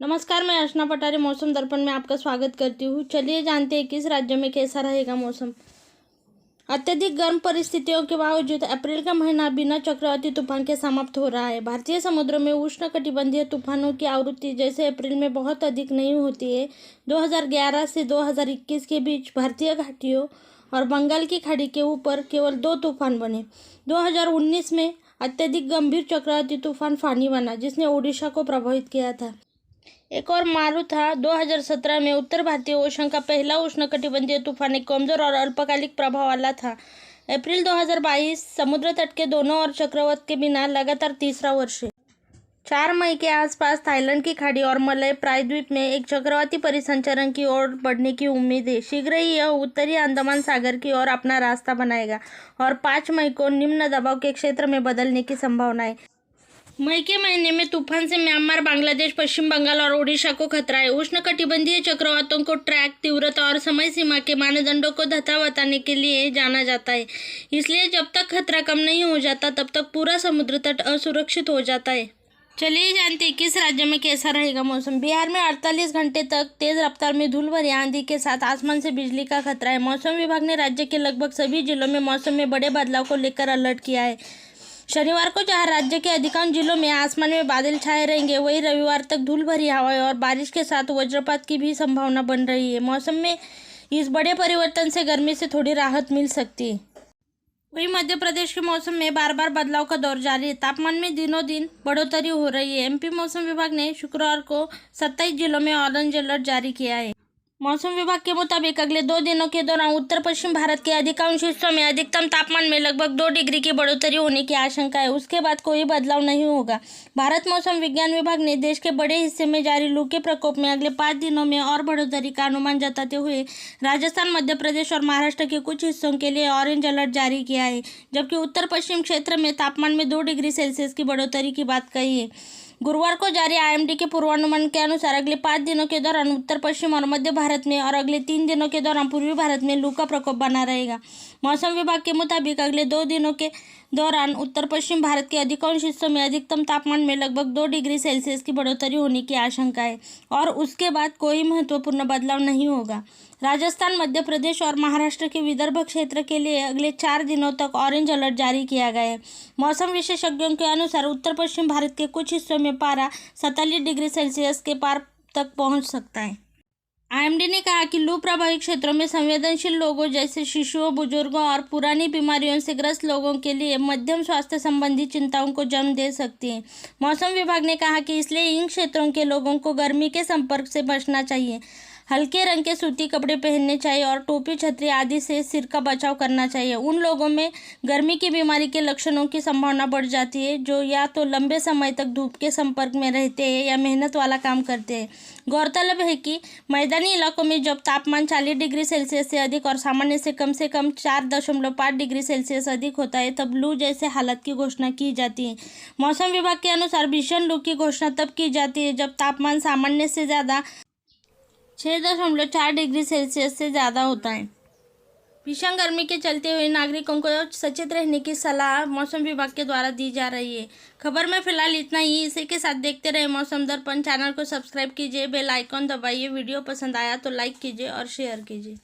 नमस्कार, मैं अर्चना पटारे मौसम दर्पण में आपका स्वागत करती हूँ। चलिए जानते हैं किस राज्य में कैसा रहेगा मौसम। अत्यधिक गर्म परिस्थितियों के बावजूद अप्रैल का महीना बिना चक्रवाती तूफान के समाप्त हो रहा है। भारतीय समुद्र में उष्णकटिबंधीय तूफानों की आवृत्ति जैसे अप्रैल में बहुत अधिक नहीं होती है। 2011 से 2021 के बीच भारतीय घाटियों और बंगाल की खाड़ी के ऊपर केवल 2 तूफान बने। 2019 में अत्यधिक गंभीर चक्रवाती तूफान फानी बना, जिसने ओडिशा को प्रभावित किया था। एक और मारू था। 2017 में उत्तर भारतीय ओशन का पहला उष्णकटिबंधीय तूफान एक कमजोर और अल्पकालिक प्रभाव वाला था। अप्रैल 2022 समुद्र तट के दोनों ओर चक्रवात के बिना लगातार तीसरा वर्ष है। 4 मई के आसपास थाईलैंड की खाड़ी और मलय प्रायद्वीप में एक चक्रवाती परिसंचरण की ओर बढ़ने की उम्मीद है। शीघ्र ही यह उत्तरी अंडमान सागर की ओर अपना रास्ता बनाएगा और 5 मई को निम्न दबाव के क्षेत्र में बदलने की संभावना है। मई के महीने में तूफान से म्यांमार, बांग्लादेश, पश्चिम बंगाल और ओडिशा को खतरा है। उष्णकटिबंधीय चक्रवातों को ट्रैक, तीव्रता और समय सीमा के मानदंडों को धता बताने के लिए जाना जाता है। इसलिए जब तक खतरा कम नहीं हो जाता तब तक पूरा समुद्र तट असुरक्षित हो जाता है। चलिए जानते हैं किस राज्य में कैसा रहेगा मौसम। बिहार में 48 घंटे तक तेज रफ्तार में धूल भरी आंधी के साथ आसमान से बिजली का खतरा है। मौसम विभाग ने राज्य के लगभग सभी जिलों में मौसम में बड़े बदलाव को लेकर अलर्ट किया है। शनिवार को जहां राज्य के अधिकांश जिलों में आसमान में बादल छाए रहेंगे, वहीं रविवार तक धूल भरी हवाएं और बारिश के साथ वज्रपात की भी संभावना बन रही है। मौसम में इस बड़े परिवर्तन से गर्मी से थोड़ी राहत मिल सकती है। वहीं मध्य प्रदेश के मौसम में बार बार बदलाव का दौर जारी है। तापमान में दिनों दिन बढ़ोतरी हो रही है। एमपी मौसम विभाग ने शुक्रवार को 27 जिलों में ऑरेंज अलर्ट जारी किया है। मौसम विभाग के मुताबिक अगले 2 दिनों के दौरान उत्तर पश्चिम भारत के अधिकांश हिस्सों में अधिकतम तापमान में लगभग 2 डिग्री की बढ़ोतरी होने की आशंका है। उसके बाद कोई बदलाव नहीं होगा। भारत मौसम विज्ञान विभाग ने देश के बड़े हिस्से में जारी लू के प्रकोप में अगले 5 दिनों में और बढ़ोतरी का अनुमान जताते हुए राजस्थान, मध्य प्रदेश और महाराष्ट्र के कुछ हिस्सों के लिए ऑरेंज अलर्ट जारी किया है, जबकि उत्तर पश्चिम क्षेत्र में तापमान में 2 डिग्री सेल्सियस की बढ़ोतरी की बात कही है। गुरुवार को जारी आईएमडी के पूर्वानुमान के अनुसार अगले 5 दिनों के दौरान उत्तर पश्चिम और मध्य भारत में और अगले 3 दिनों के दौरान पूर्वी भारत में लू का प्रकोप बना रहेगा। मौसम विभाग के मुताबिक अगले 2 दिनों के दौरान उत्तर पश्चिम भारत के अधिकांश हिस्सों में अधिकतम तापमान में लगभग 2 डिग्री सेल्सियस की बढ़ोतरी होने की आशंका है और उसके बाद कोई महत्वपूर्ण बदलाव नहीं होगा। राजस्थान, मध्य प्रदेश और महाराष्ट्र के विदर्भ क्षेत्र के लिए अगले 4 दिनों तक ऑरेंज अलर्ट जारी किया गया है। मौसम विशेषज्ञों के अनुसार उत्तर पश्चिम भारत के कुछ हिस्सों में पारा 47 डिग्री सेल्सियस के पार तक पहुंच सकता है। आईएमडी ने कहा कि लू प्रभावित क्षेत्रों में संवेदनशील लोगों जैसे शिशुओं, बुजुर्गों और पुरानी बीमारियों से ग्रस्त लोगों के लिए मध्यम स्वास्थ्य संबंधी चिंताओं को जन्म दे सकती है। मौसम विभाग ने कहा कि इसलिए इन क्षेत्रों के लोगों को गर्मी के संपर्क से बचना चाहिए, हल्के रंग के सूती कपड़े पहनने चाहिए और टोपी, छतरी आदि से सिर का बचाव करना चाहिए। उन लोगों में गर्मी की बीमारी के लक्षणों की संभावना बढ़ जाती है जो या तो लंबे समय तक धूप के संपर्क में रहते हैं या मेहनत वाला काम करते हैं। गौरतलब है कि मैदानी इलाकों में जब तापमान 40 डिग्री सेल्सियस से अधिक और सामान्य से कम 4.5 डिग्री सेल्सियस अधिक होता है, तब लू जैसे हालत की घोषणा की जाती है। मौसम विभाग के अनुसार भीषण लू की घोषणा तब की जाती है जब तापमान सामान्य से ज़्यादा 6.4 डिग्री सेल्सियस से ज़्यादा होता है। भीषण गर्मी के चलते हुए नागरिकों को सचेत रहने की सलाह मौसम विभाग के द्वारा दी जा रही है। खबर में फिलहाल इतना ही। इसी के साथ देखते रहे मौसम दर्पण। चैनल को सब्सक्राइब कीजिए, बेल आइकॉन दबाइए। वीडियो पसंद आया तो लाइक कीजिए और शेयर कीजिए।